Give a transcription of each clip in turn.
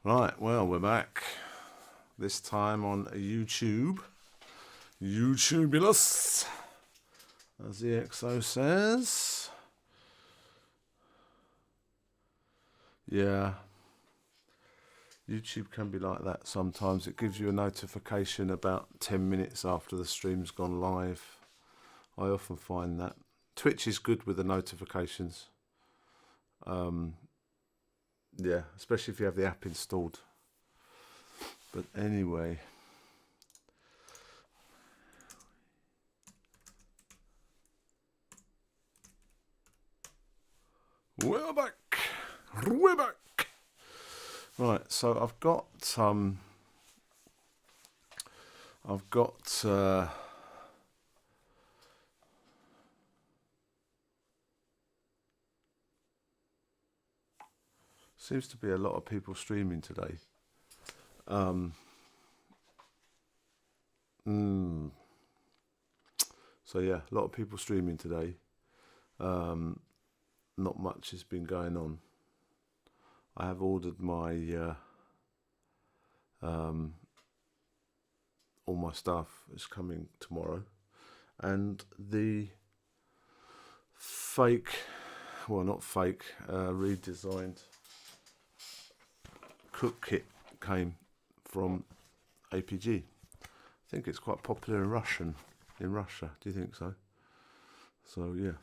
Right, well, we're back. This time on YouTube. YouTubulous, as the EXO says. Yeah. YouTube can be like that sometimes. It gives you a notification about 10 minutes after the stream's gone live. I often find that. Twitch is good with the notifications. Yeah, especially if you have the app installed. But anyway. We're back. We're back. Right, so I've got seems to be a lot of people streaming today. So yeah, a lot of people streaming today. Not much has been going on. I have ordered my all my stuff is coming tomorrow, and the redesigned cook kit came from APG. I think it's quite popular in Russia. Do you think so? So yeah.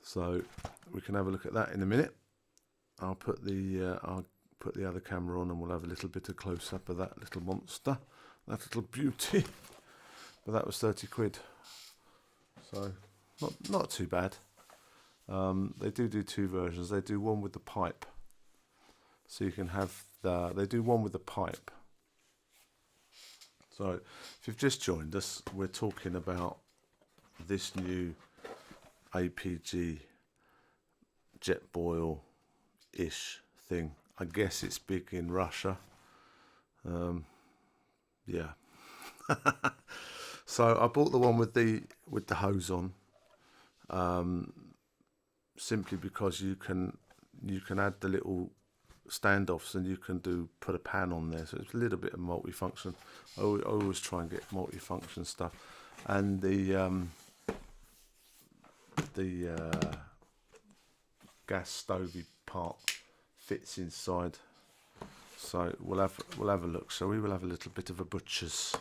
So we can have a look at that in a minute. I'll put the other camera on and we'll have a little bit of close up of that little monster, that little beauty. But that was 30 quid, so not too bad. They do two versions. They do one with the pipe, so you can have they do one with the pipe. So if you've just joined us, we're talking about this new APG Jetboil-ish thing. I guess it's big in Russia. Yeah. So I bought the one with the hose on, simply because you can add the little standoffs and you can put a pan on there, so it's a little bit of multifunction. I always try and get multifunction stuff, and the gas stovey part fits inside. So we'll have a look. So we will have a little bit of a butcher's,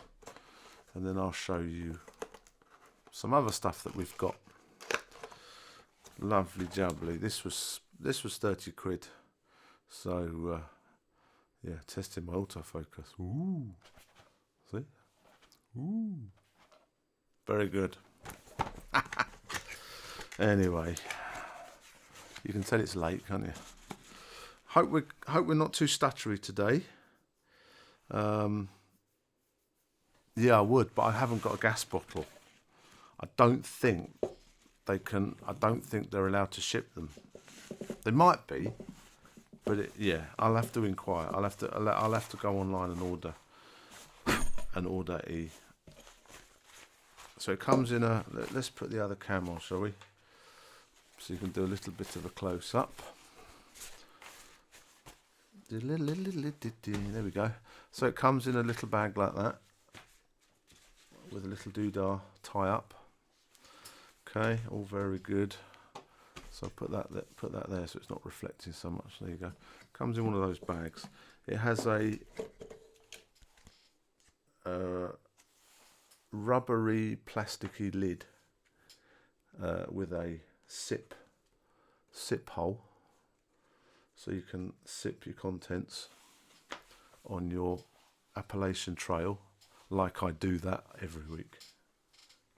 and then I'll show you some other stuff that we've got. Lovely jubbly. This was 30 quid. So yeah, testing my autofocus. Ooh, see? Ooh, very good. Anyway, you can tell it's late, can't you? Hope we're not too stuttery today. Yeah, I would, but I haven't got a gas bottle. I don't think they're allowed to ship them. They might be, but yeah, I'll have to inquire. I'll have to go online and order a. So it comes in a. Let's put the other cam on, shall we? So you can do a little bit of a close up. There we go. So it comes in a little bag like that, with a little doodah tie up. Okay, all very good. So put that there so it's not reflecting so much. There you go. Comes in one of those bags. It has a rubbery, plasticky lid with a sip hole, so you can sip your contents on your Appalachian Trail, like I do that every week.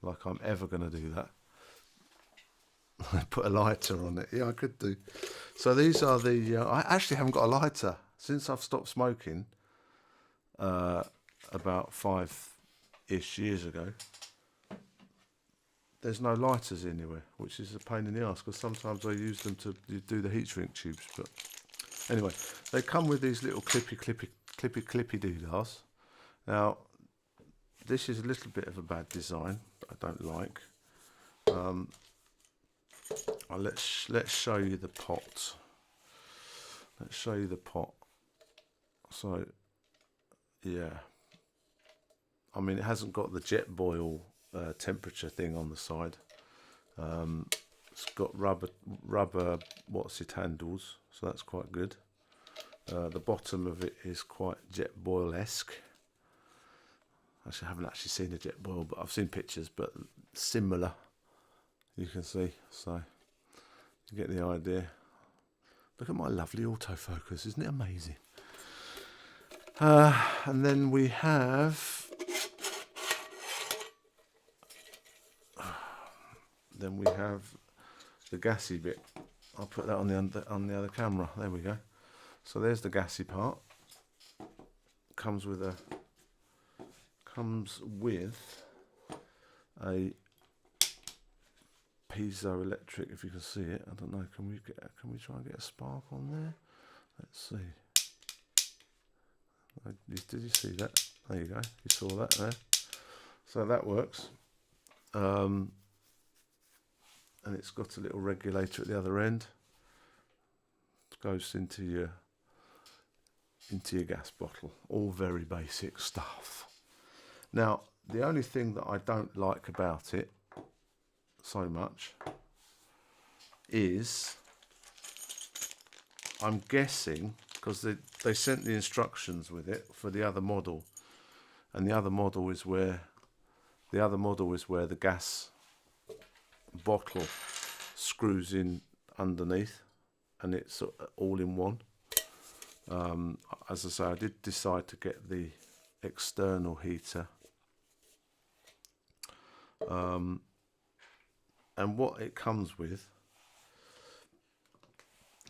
Like I'm ever going to do that. I put a lighter on it. Yeah, I could do. So these are the. I actually haven't got a lighter since I've stopped smoking. About 5-ish years ago. There's no lighters anywhere, which is a pain in the ass because sometimes I use them to do the heat shrink tubes. But anyway, they come with these little clippy doodahs. Now, this is a little bit of a bad design, but I don't like. Let's show you the pot. let's show you the pot. So yeah, I mean, it hasn't got the jet boil temperature thing on the side. It's got rubber what's it handles, so that's quite good. The bottom of it is quite jet boil-esque. Actually, I haven't actually seen a jet boil, but I've seen pictures, but similar, you can see, so you get the idea. Look at my lovely autofocus, isn't it amazing? And then we have the gassy bit. I'll put that on the other camera. There we go. So there's the gassy part. Comes with a piezoelectric, if you can see it. I don't know. Can we try and get a spark on there? Let's see. Did you see that? There you go. You saw that there. So that works. And it's got a little regulator at the other end. It goes into your gas bottle. All very basic stuff. Now, the only thing that I don't like about it so much is, I'm guessing, because they sent the instructions with it for the other model, and the other model is where the gas bottle screws in underneath, and it's all in one. As I say, I did decide to get the external heater, and what it comes with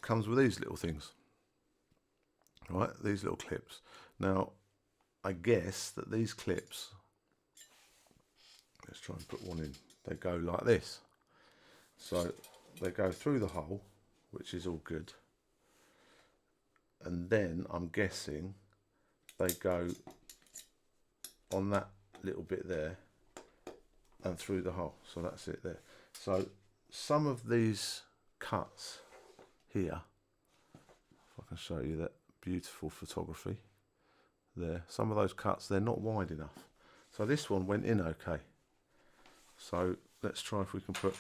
these little things, right? These little clips. Now, I guess that these clips, let's try and put one in, they go like this. So they go through the hole, which is all good. And then I'm guessing they go on that little bit there and through the hole. So that's it there. So some of these cuts here, if I can show you that beautiful photography there, some of those cuts, they're not wide enough. So this one went in okay. So let's try if we can put,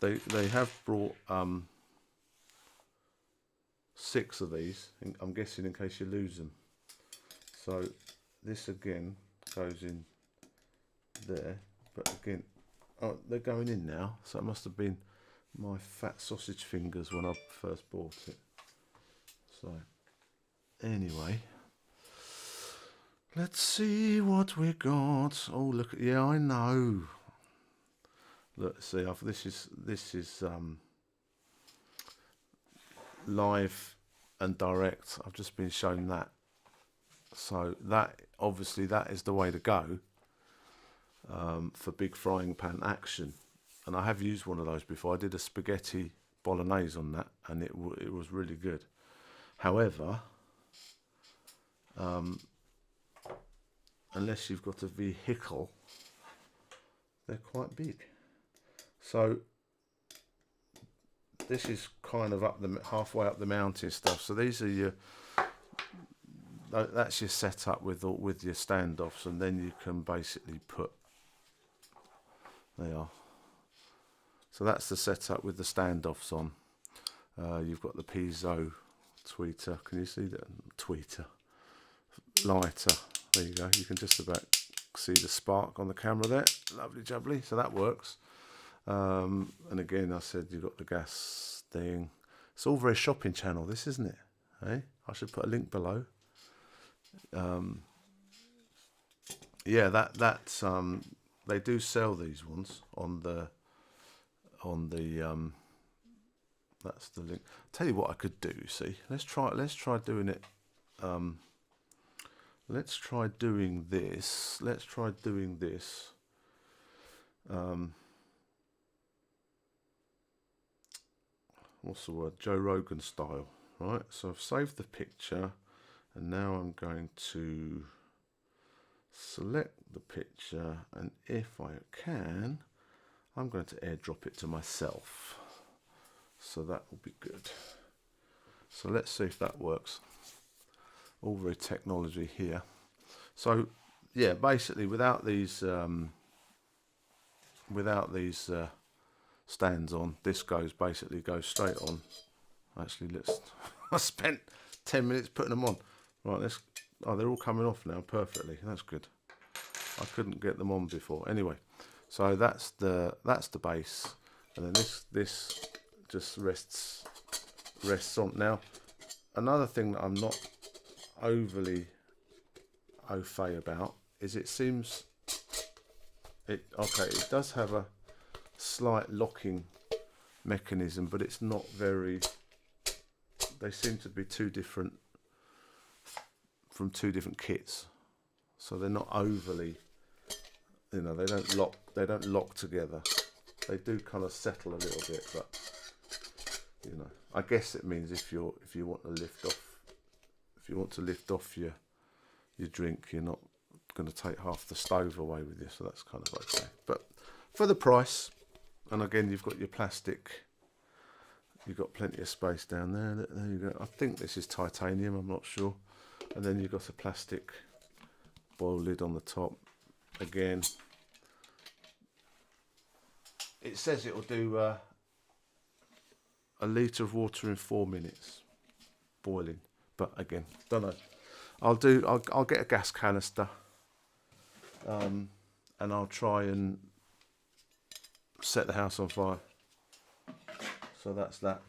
they have brought 6 of these, I'm guessing, in case you lose them. So this again goes in there, but again, oh, they're going in now, so it must have been my fat sausage fingers when I first bought it. So anyway, let's see what we got. Oh look, yeah, I know. Look, see, this is live and direct. I've just been shown that, so that obviously that is the way to go for big frying pan action. And I have used one of those before. I did a spaghetti bolognese on that, and it was really good. However, unless you've got a vehicle, they're quite big. So this is kind of halfway up the mountain stuff. So these are that's your setup with your standoffs, and then you can basically put, they are. So that's the setup with the standoffs on. You've got the piezo tweeter. Can you see that? Tweeter. Lighter. There you go. You can just about see the spark on the camera there. Lovely jubbly. So that works. And again, I said you've got the gas thing. It's all very shopping channel, this, isn't it? Hey? I should put a link below. Yeah, that's they do sell these ones on the that's the link. Tell you what I could do, you see. Let's try doing it. Let's try doing this. What's the word? Joe Rogan style, right? So I've saved the picture, and now I'm going to select the picture, and if I can, I'm going to airdrop it to myself. So that will be good. So So let's see if that works. All very technology here. So yeah, basically without these stands on, this basically goes straight on. Actually, I spent 10 minutes putting them on. Right, they're all coming off now perfectly. That's good. I couldn't get them on before. Anyway, so that's the base, and then this just rests on. Now, another thing that I'm not overly au fait about is it seems it does have a slight locking mechanism, but it's not very. They seem to be from two different kits, so they're not overly, they don't lock together. They do kind of settle a little bit, but I guess it means if you want to lift off your drink, you're not going to take half the stove away with you, so that's kind of okay. But for the price, and again, you've got your plastic. You've got plenty of space down there. There you go. I think this is titanium, I'm not sure. And then you've got a plastic boil lid on the top. Again, it says it will do a litre of water in 4 minutes boiling. But again, don't know. I'll get a gas canister, and I'll try and set the house on fire. So that's that.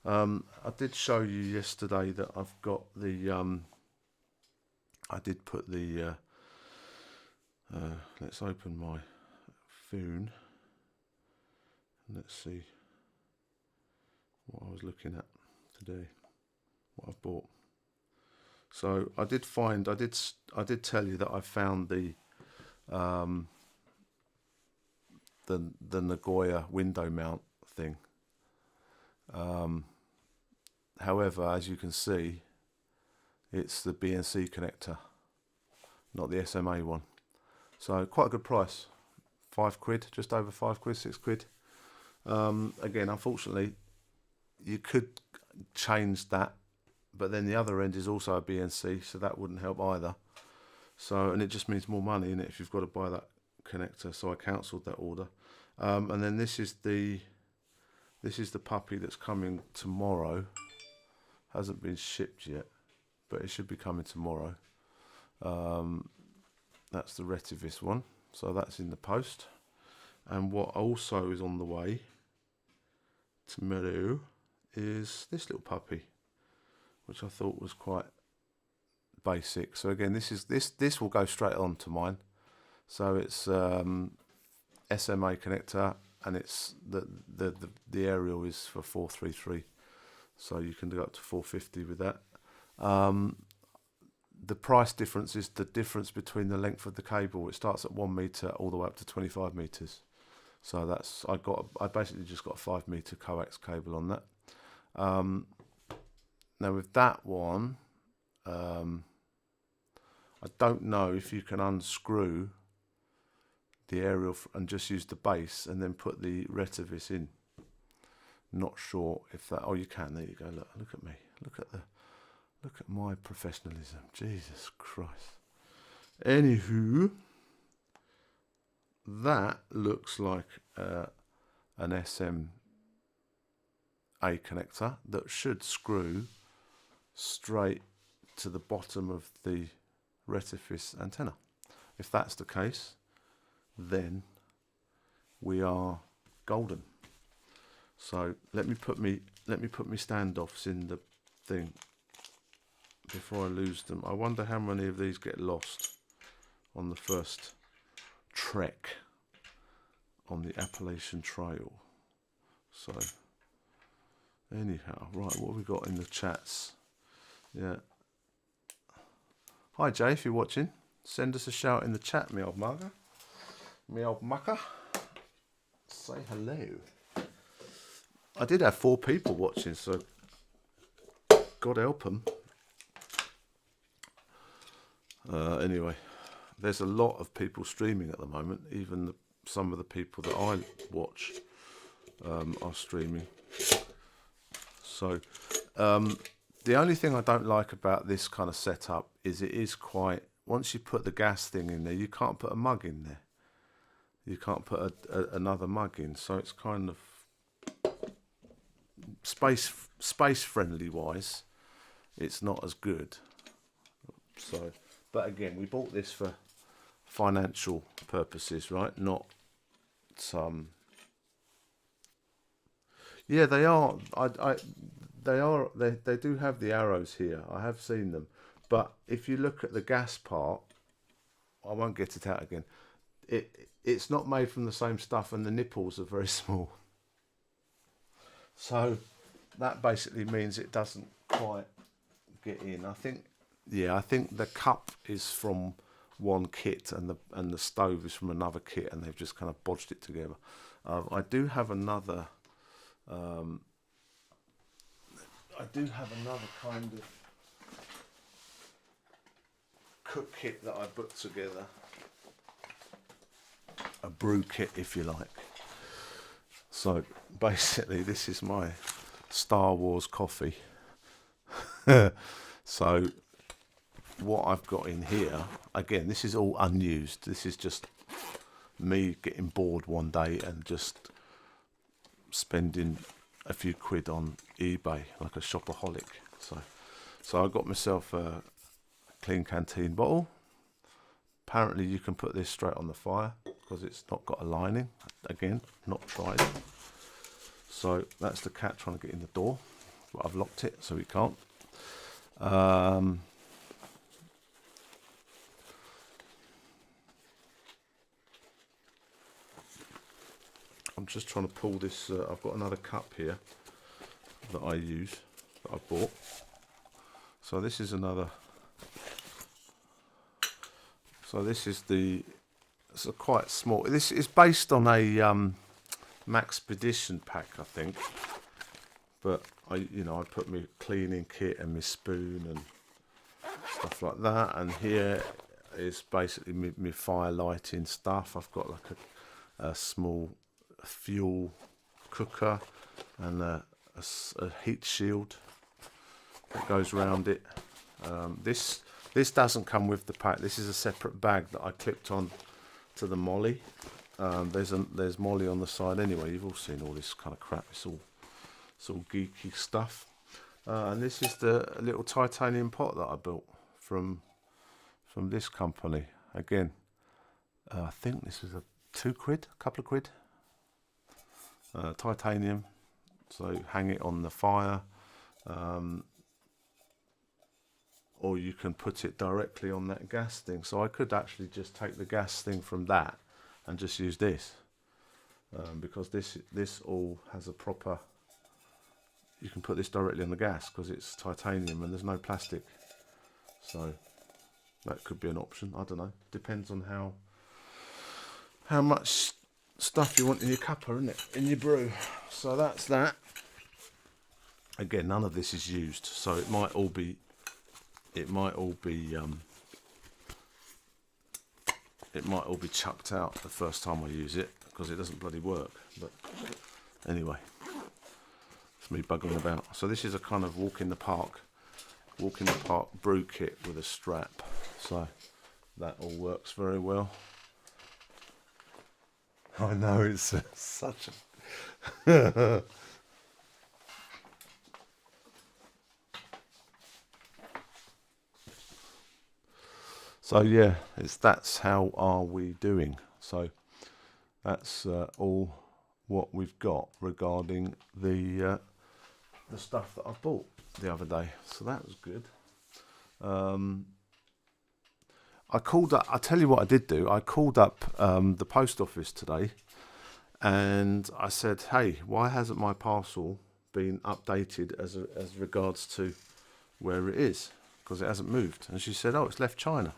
I did show you yesterday that I've got the. I did put the. Let's open my phone. And let's see what I was looking at today. What I've bought. So I did tell you that I found the Nagoya window mount thing. However, as you can see, it's the BNC connector, not the SMA one. So quite a good price, £5, just over £5, £6. Again, unfortunately, you could change that, but then the other end is also a BNC, so that wouldn't help either. So, and it just means more money in it if you've got to buy that connector. So I cancelled that order. And then this is the puppy that's coming tomorrow. Hasn't been shipped yet, but it should be coming tomorrow. That's the Retivis one, so that's in the post. And what also is on the way tomorrow is this little puppy, which I thought was quite basic. So again, this will go straight on to mine. So it's SMA connector, and it's the aerial is for 433, so you can do up to 450 with that. The price difference is the difference between the length of the cable. It starts at 1 meter all the way up to 25 meters. So that's I basically just got a 5 meter coax cable on that. Now with that one, I don't know if you can unscrew the aerial and just use the base and then put the Retivis in. Not sure if that. Oh, you can. There you go. Look at me. Look at my professionalism. Jesus Christ. Anywho, that looks like an SMA connector that should screw straight to the bottom of the Retivis antenna. If that's the case, then we are golden. So let me put me standoffs in the thing before I lose them. I wonder how many of these get lost on the first trek on the Appalachian Trail. So anyhow, right, what have we got in the chats? Yeah. Hi Jay, if you're watching, send us a shout in the chat, me old mugger. Me old mucker. Say hello. I did have 4 people watching, so God help them. Anyway, there's a lot of people streaming at the moment. Even some of the people that I watch are streaming. So The only thing I don't like about this kind of setup is it is quite, once you put the gas thing in there, you can't put a mug in there. You can't put another mug in, so it's kind of space friendly wise, it's not as good. So, but again, we bought this for financial purposes, right? Not some. Yeah, they are. They are. They do have the arrows here. I have seen them, but if you look at the gas part, I won't get it out again. It's not made from the same stuff, and the nipples are very small. So that basically means it doesn't quite get in. I think the cup is from one kit, and the stove is from another kit, and they've just kind of bodged it together. I do have another. I do have another kind of cook kit that I put together, a brew kit, if you like. So basically, this is my Star Wars coffee. So what I've got in here, again, this is all unused. This is just me getting bored one day and just spending a few quid on eBay like a shopaholic. So I got myself a Clean Canteen bottle. Apparently you can put this straight on the fire because it's not got a lining. Again, not tried. So that's the cat trying to get in the door, but I've locked it so he can't. I'm just trying to pull this. I've got another cup here that I use, that I bought. So this is another. So this is it's a quite small. This is based on a Maxpedition pack, I think. But I put my cleaning kit and my spoon and stuff like that. And here is basically my fire lighting stuff. I've got like a small fuel cooker and a heat shield that goes around it. This doesn't come with the pack. This is a separate bag that I clipped on to the Molly. There's Molly on the side anyway. You've all seen all this kind of crap. It's all geeky stuff. And this is the little titanium pot that I built from this company. Again, I think this was a couple of quid. Titanium. So hang it on the fire. Or you can put it directly on that gas thing. So I could actually just take the gas thing from that and just use this, because this all has a proper. You can put this directly on the gas because it's titanium and there's no plastic. So that could be an option. I don't know. Depends on how much stuff you want in your cuppa, isn't it? In your brew. So that's that. Again, none of this is used, so it might all be chucked out the first time I use it because it doesn't bloody work. But anyway, it's me bugging about. So this is a kind of walk in the park brew kit with a strap. So that all works very well. I know it's such a So yeah, that's how are we doing. So that's all what we've got regarding the stuff that I bought the other day. So that was good. I called up. I tell you what I did do. I called up the post office today, and I said, "Hey, why hasn't my parcel been updated as regards to where it is? Because it hasn't moved." And she said, "Oh, it's left China."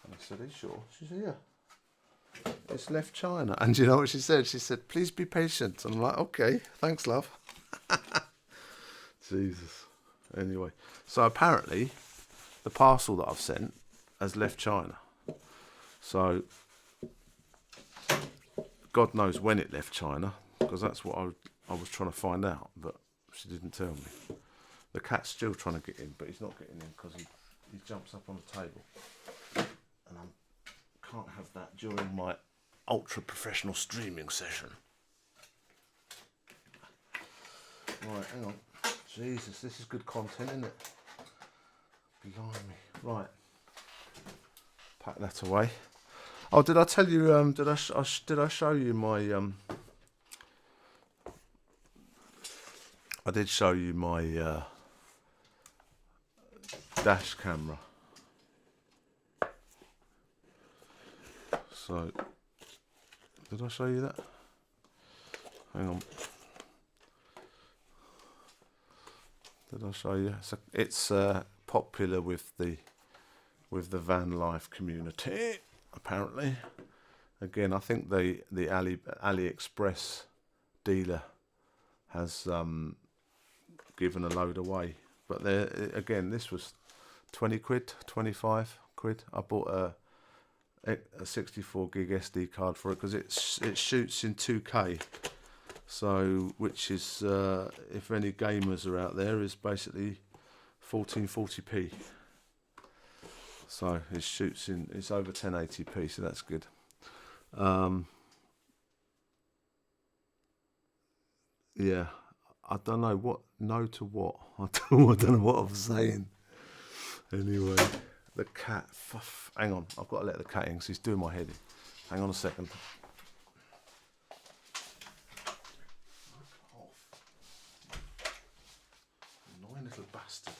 And I said, "Are you sure?" She said, "Yeah, it's left China." And you know what she said? She said, "Please be patient." And I'm like, "Okay, thanks, love." Jesus. Anyway, so apparently the parcel that I've sent has left China. So God knows when it left China, because that's what I was trying to find out, but she didn't tell me. The cat's still trying to get in, but he's not getting in because he jumps up on the table. And I can't have that during my ultra professional streaming session. Right, hang on. Jesus, this is good content, isn't it? Blimey. Right. Pack that away. Oh, did I tell you? Did I show you my? I did show you my dash camera. So, did I show you that? Hang on. Did I show you? So it's popular with the van life community, apparently. Again, I think the AliExpress dealer has given a load away. But there again, this was 20 quid, 25 quid. I bought a 64 gig SD card for it because it shoots in 2K. So, which is, if any gamers are out there, is basically 1440p. So it shoots in, it's over 1080p, so that's good. Yeah, I don't know what, no to what. I don't know what I'm saying. Anyway, the cat, hang on, I've got to let the cat in because he's doing my head in. Hang on a second. Little bastard.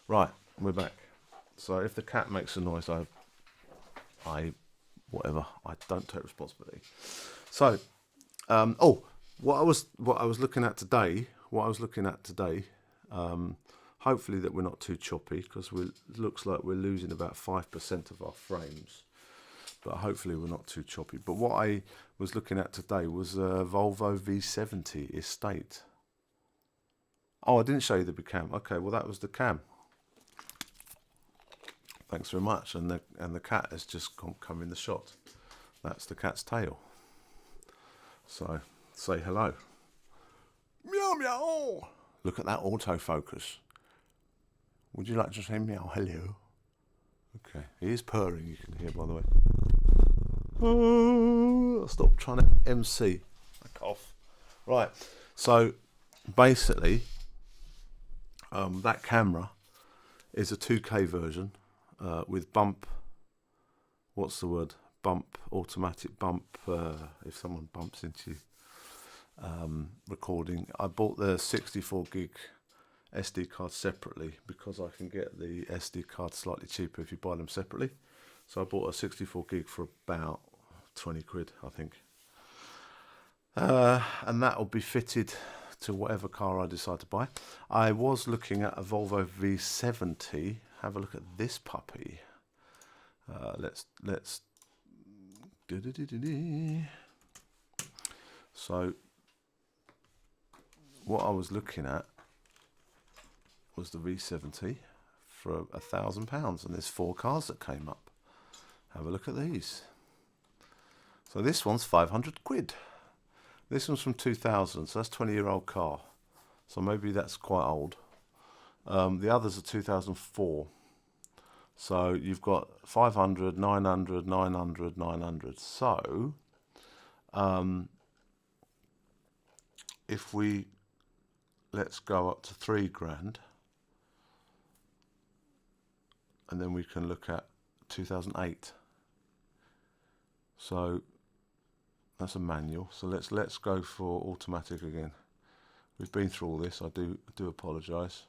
Right, we're back. So if the cat makes a noise, I whatever, I don't take responsibility. So, what I was looking at today, hopefully that we're not too choppy because it looks like we're losing about 5% of our frames. But hopefully we're not too choppy. But what I was looking at today was a Volvo V70 Estate. Oh, I didn't show you the cam. Okay, well that was the cam. Thanks very much. And the cat has just come in the shot. That's the cat's tail. So say hello. Meow meow. Look at that autofocus. Would you like to say meow hello? Okay, he is purring. You can hear, by the way. Oh, stop trying to MC. I cough. Right. So basically. That camera is a 2K version with bump. What's the word? Bump, automatic bump. If someone bumps into you, recording. I bought the 64 gig SD card separately because I can get the SD card slightly cheaper if you buy them separately. So I bought a 64 gig for about 20 quid, I think. And that will be fitted to whatever car I decide to buy. I was looking at a Volvo V70. Have a look at this puppy. Let's. So, what I was looking at was the V70 for £1,000, and there's 4 cars that came up. Have a look at these. So this one's 500 quid. This one's from 2000, so that's a 20-year-old car. So maybe that's quite old. The others are 2004. So you've got 500, 900, 900, 900. So if let's go up to 3 grand, and then we can look at 2008. So that's a manual. So let's go for automatic again. We've been through all this. I do apologise.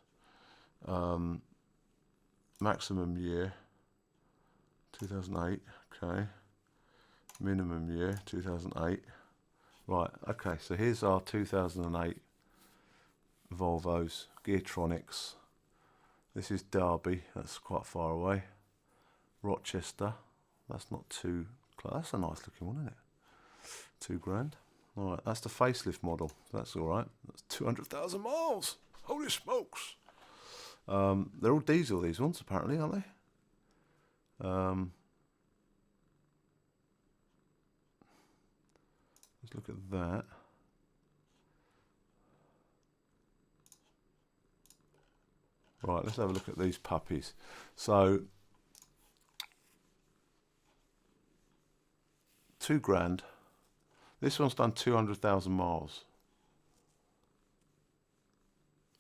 Maximum year 2008. Okay. Minimum year 2008. Right. Okay. So here's our 2008 Volvos, Geartronics. This is Derby. That's quite far away. Rochester. That's not too close. That's a nice looking one, isn't it? 2 grand. All right, that's the facelift model. That's all right. That's 200,000 miles. Holy smokes! They're all diesel, these ones, apparently, aren't they? Let's look at that. Right, let's have a look at these puppies. So, 2 grand. This one's done 200,000 miles,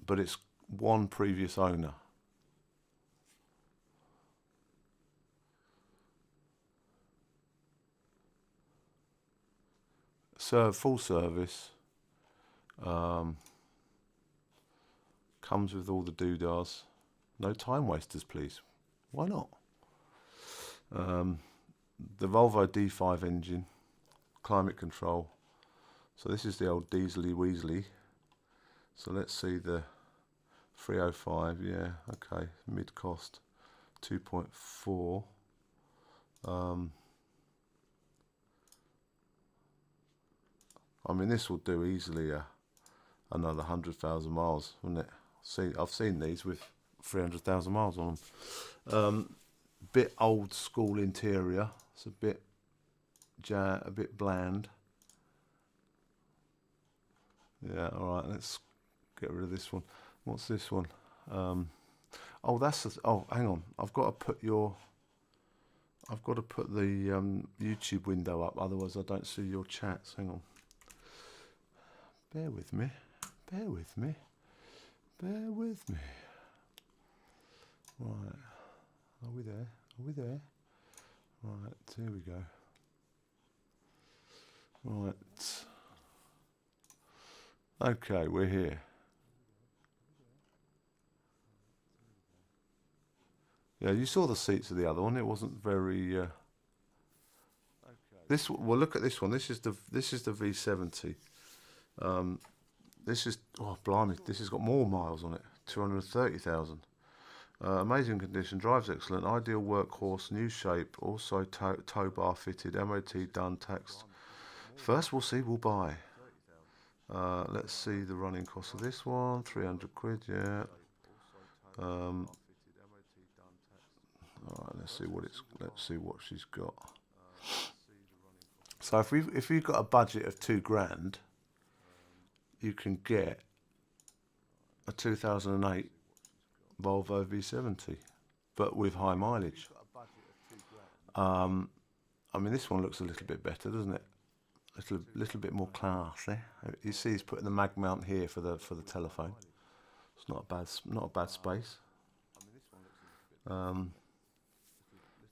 but it's one previous owner. Full service. Comes with all the doodahs. No time wasters, please. Why not? The Volvo D5 engine, climate control. So this is the old Diesely Weasley. So let's see the 305. Yeah, okay. Mid cost 2.4. I mean, this will do easily another 100,000 miles, wouldn't it? See, I've seen these with 300,000 miles on them. Bit old school interior. It's a bit bland. Yeah, all right. Let's get rid of this one. What's this one? Oh, hang on. I've got to put the YouTube window up. Otherwise, I don't see your chats. Hang on. Bear with me. Bear with me. Bear with me. Right. Are we there? Are we there? Right. Here we go. Right. Okay, we're here. Yeah, you saw the seats of the other one. It wasn't very. Well, look at this one. This is the V70. This is, oh blimey, this has got more miles on it. 230,000. Amazing condition. Drives excellent. Ideal workhorse. New shape. Also tow bar fitted. MOT done. Taxed. First we'll see. We'll buy. Let's see the running cost of this one. 300 quid. Yeah. All right, let's see what she's got. So if you've got a budget of 2 grand, you can get a 2008 Volvo V70, but with high mileage. I mean, this one looks a little bit better, doesn't it? Little bit more classy. You see, he's putting the mag mount here for the telephone. It's not a bad space.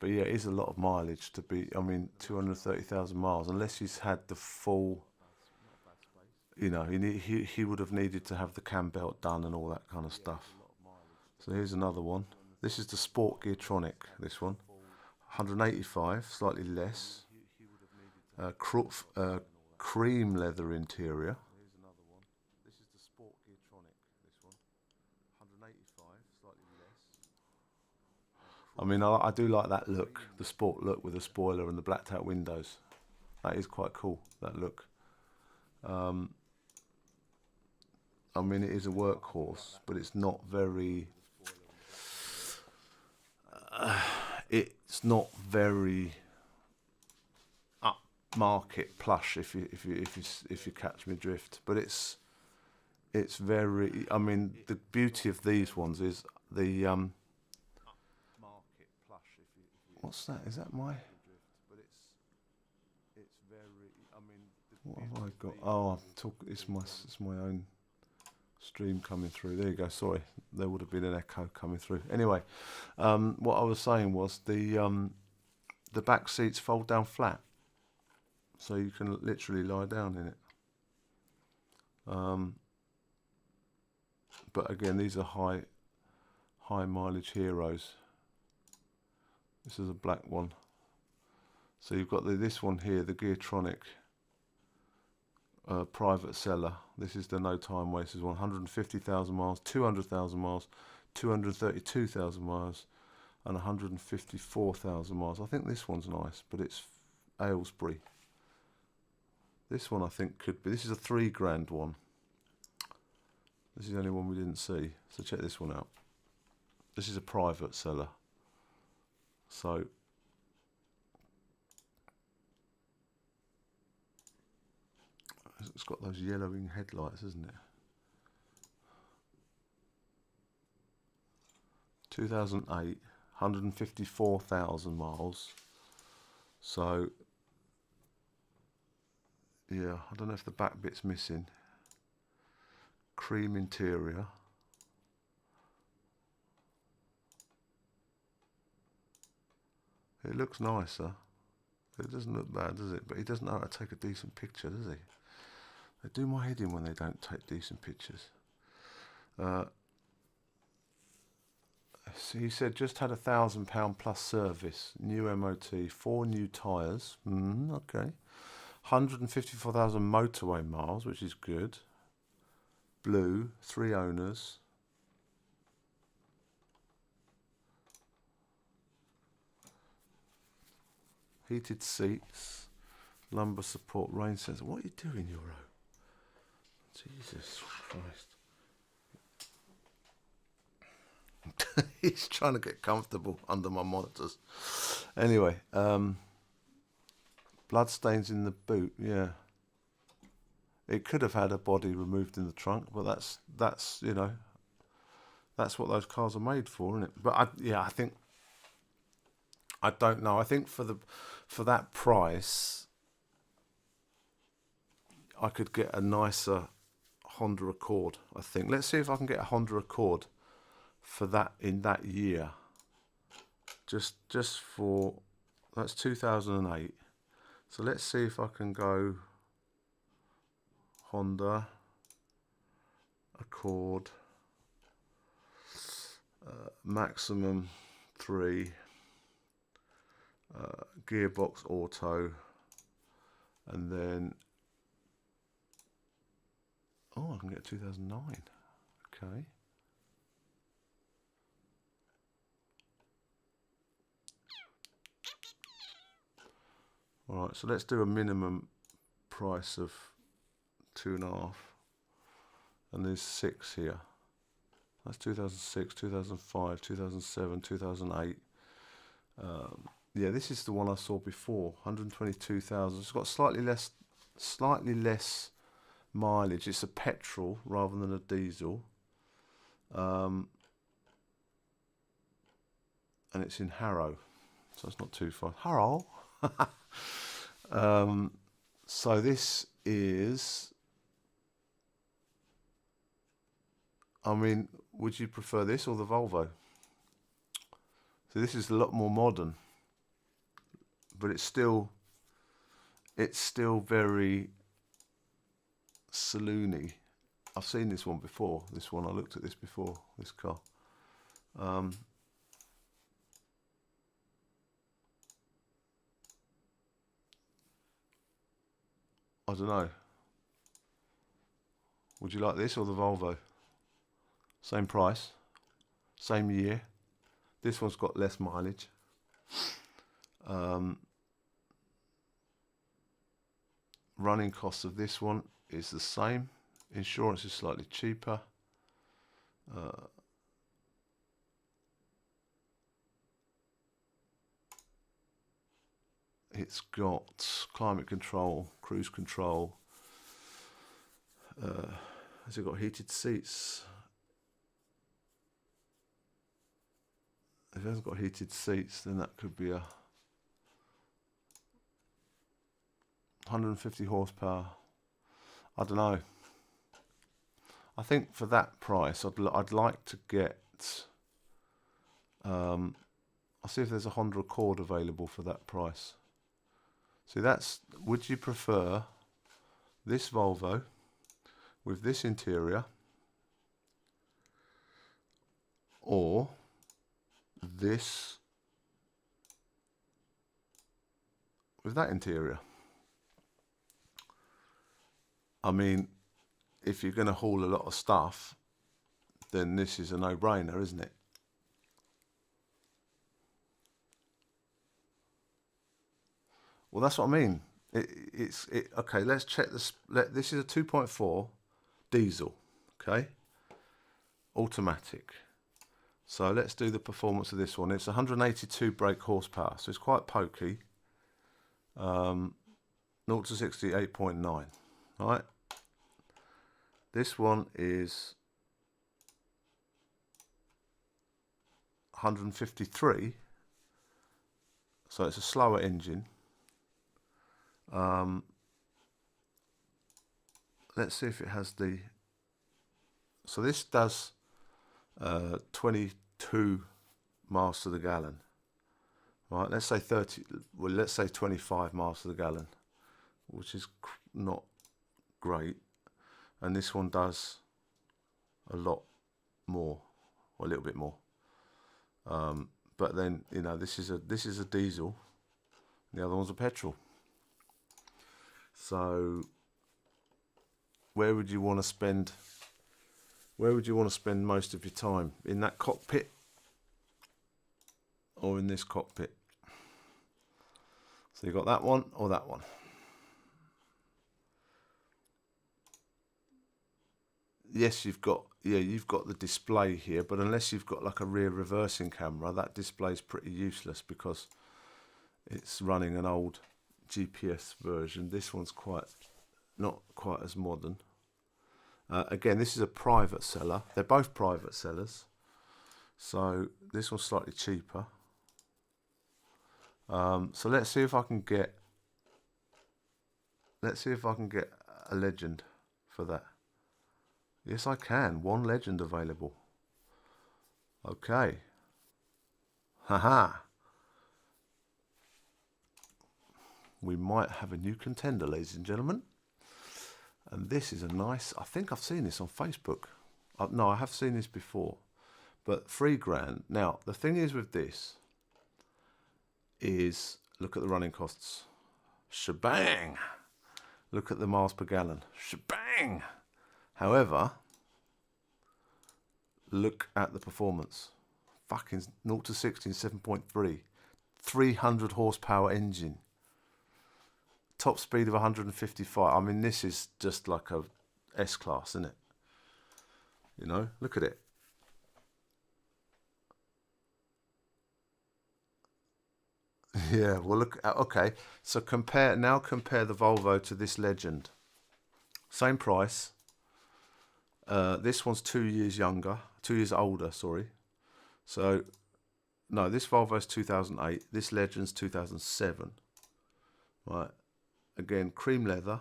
But yeah, it is a lot of mileage to be. I mean, 230,000 miles. Unless he's had the full, you know, he would have needed to have the cam belt done and all that kind of stuff. So here's another one. This is the Sport Geartronic. This one, 185, slightly less. Cream leather interior. I mean, I do like that look, the sport look with the spoiler and the blacked out windows. That is quite cool, that look. I mean, it is a workhorse, but it's not very. It's not very upmarket plush, if you catch me drift. But it's very. I mean, the beauty of these ones is the What's that? Is that my? What have I got? Oh, it's my own stream coming through. There you go. Sorry, there would have been an echo coming through. Anyway, what I was saying was the back seats fold down flat, so you can literally lie down in it. But again, these are high mileage heroes. This is a black one. So you've got this one here, the Geartronic private seller. This is the no time wasters one. 150,000 miles, 200,000 miles, 232,000 miles, and 154,000 miles. I think this one's nice, but it's Aylesbury. This one I think could be. This is a 3 grand one. This is the only one we didn't see. So check this one out. This is a private seller. So it's got those yellowing headlights, isn't it? 2008, 154,000 miles. So, yeah, I don't know if the back bit's missing. Cream interior. It looks nicer. It doesn't look bad, does it? But he doesn't know how to take a decent picture, does he? They do my head in when they don't take decent pictures. So he said just had £1,000 plus service, new MOT, 4 new tyres. Okay. 154,000 motorway miles, which is good. Blue, 3 owners. Heated seats, lumbar support, rain sensor. What are you doing, Euro? Jesus Christ. He's trying to get comfortable under my monitors. Anyway, blood stains in the boot, yeah. It could have had a body removed in the trunk, but that's you know, that's what those cars are made for, isn't it? But I think I don't know. I think for that price, I could get a nicer Honda Accord. I think. Let's see if I can get a Honda Accord for that in that year. Just for that's 2008. So let's see if I can go Honda Accord maximum 3 gearbox auto, and then I can get 2009. Okay. All right, so let's do a minimum price of 2.5, and there's 6 here. That's 2006, 2005, 2007, 2008. Yeah, this is the one I saw before, 122,000. It's got slightly less mileage. It's a petrol rather than a diesel, and it's in Harrow, so it's not too far. Harrow. So this is, I mean, would you prefer this or the Volvo? So this is a lot more modern, but it's still very saloony. I've seen this one before. This one, I looked at this before, this car. I don't know. Would you like this or the Volvo? Same price, same year. This one's got less mileage. Running costs of this one is the same. Insurance is slightly cheaper. It's got climate control, cruise control. Has it got heated seats? If it hasn't got heated seats, then that could be a 150 horsepower. I don't know. I think for that price, I'd like to get. I'll see if there's a Honda Accord available for that price. See, would you prefer this Volvo with this interior, or this with that interior? I mean, if you're going to haul a lot of stuff, then this is a no-brainer, isn't it? Well, that's what I mean. Okay, let's check this. This is a 2.4 diesel, okay? Automatic. So let's do the performance of this one. It's 182 brake horsepower, so it's quite pokey. 0 to 60, 8.9. Right. This one is 153, so it's a slower engine. Let's see if it has the, so this does 22 miles to the gallon. Right, let's say 30, well, let's say 25 miles to the gallon, which is not great. And this one does a lot more, or a little bit more. But then, you know, this is a diesel, and the other one's a petrol. So where would you want to spend most of your time? In that cockpit or in this cockpit? So you've got that one or that one. Yes, you've got the display here, but unless you've got like a rear reversing camera, that display is pretty useless because it's running an old GPS version. This one's not quite as modern. Again, this is a private seller. They're both private sellers, so this one's slightly cheaper. So let's see if I can get a legend for that. Yes, I can. One legend available. Okay. Haha. We might have a new contender, ladies and gentlemen. And this is a nice, I think I've seen this on Facebook. No, I have seen this before. But £3,000. Now, the thing is with this is, look at the running costs. Shebang! Look at the miles per gallon. Shebang! However, look at the performance. Fucking 0 to 60 in 7.3. 300 horsepower engine. Top speed of 155. I mean, this is just like a S-Class, isn't it? You know, look at it. Yeah, well, look, okay. So compare the Volvo to this Legend. Same price. This one's 2 years older, sorry. So, no, this Volvo's 2008. This Legend's 2007. Right. Again, cream leather.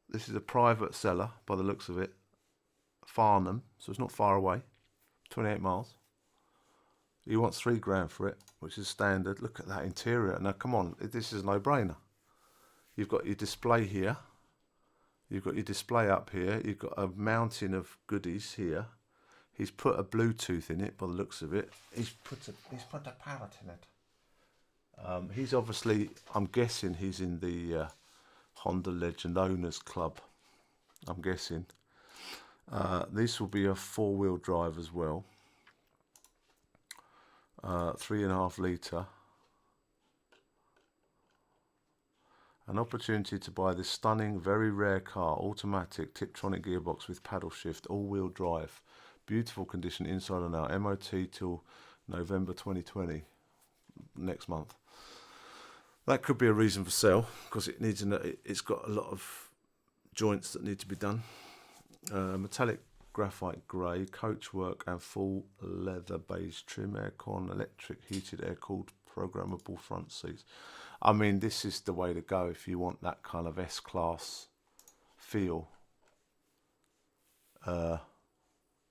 This is a private seller by the looks of it. Farnham, so it's not far away. 28 miles. He wants £3,000 for it, which is standard. Look at that interior. Now, come on, this is a no-brainer. You've got your display here. You've got your display up here. You've got a mountain of goodies here. He's put a Bluetooth in it by the looks of it. He's put a parrot in it. He's obviously, I'm guessing he's in the Honda Legend Owners Club. I'm guessing. This will be a 4-wheel drive as well. 3.5 litre. An opportunity to buy this stunning, very rare car, automatic Tiptronic gearbox with paddle shift, all-wheel drive, beautiful condition inside and out, MOT till November 2020, next month. That could be a reason for sale because it's got a lot of joints that need to be done. Metallic graphite grey, coachwork and full leather beige trim, aircon, electric heated air-cooled programmable front seats. I mean, this is the way to go if you want that kind of S-Class feel. Yeah,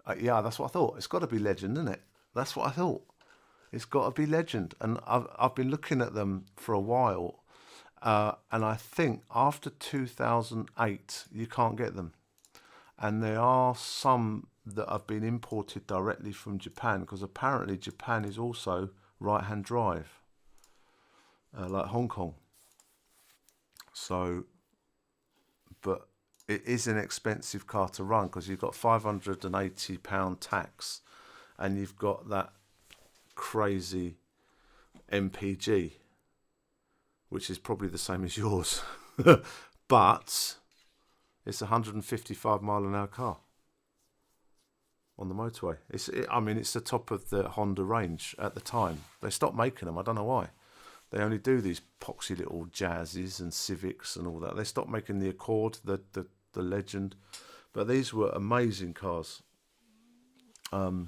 that's what I thought. It's got to be Legend, isn't it? That's what I thought. It's got to be Legend. And I've been looking at them for a while. And I think after 2008, you can't get them. And there are some that have been imported directly from Japan, because apparently Japan is also right-hand drive, like Hong Kong. So, but it is an expensive car to run because you've got £580 tax and you've got that crazy MPG, which is probably the same as yours. But it's a 155 mile an hour car on the motorway. I mean, it's the top of the Honda range at the time. They stopped making them. I don't know why. They only do these poxy little Jazzes and Civics and all that. They stopped making the Accord, the Legend. But these were amazing cars. But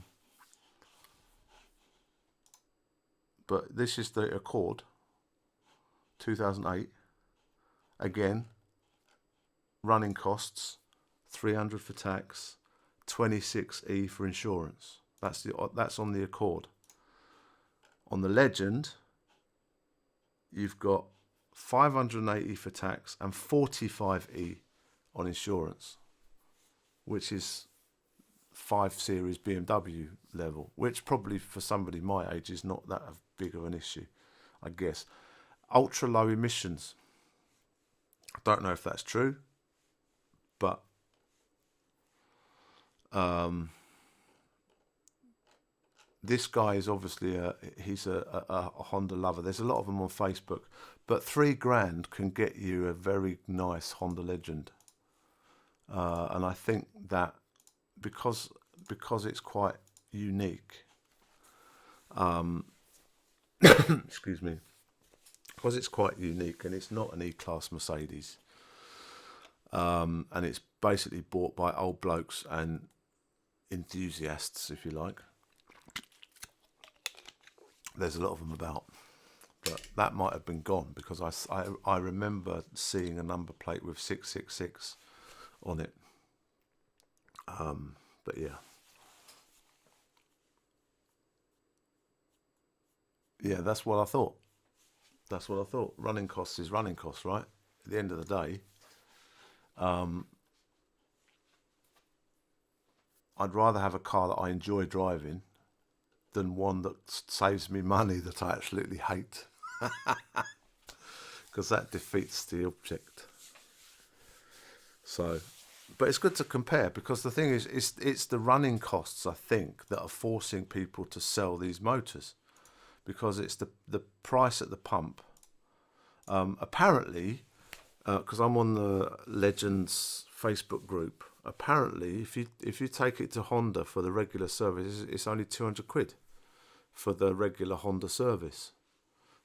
this is the Accord 2008. Again, running costs 300 for tax, 26E for insurance. That's on the Accord. On the Legend, you've got 580 for tax and 45E on insurance, which is 5 Series BMW level, which probably for somebody my age is not that big of an issue, I guess. Ultra low emissions. I don't know if that's true, but this guy is obviously he's a Honda lover. There's a lot of them on Facebook, but £3,000 can get you a very nice Honda Legend, and I think that because it's quite unique, excuse me, because it's quite unique and it's not an E-Class Mercedes, and it's basically bought by old blokes and enthusiasts, if you like. There's a lot of them about, but that might have been gone because I remember seeing a number plate with 666 on it. But yeah, that's what I thought. That's what I thought. Running costs is running costs, right? At the end of the day, I'd rather have a car that I enjoy driving than one that saves me money that I absolutely hate, because that defeats the object. So, but it's good to compare, because the thing is, it's the running costs, I think, that are forcing people to sell these motors, because it's the price at the pump. Apparently, because I'm on the Legends Facebook group, apparently if you take it to Honda for the regular service, it's only 200 quid for the regular Honda service.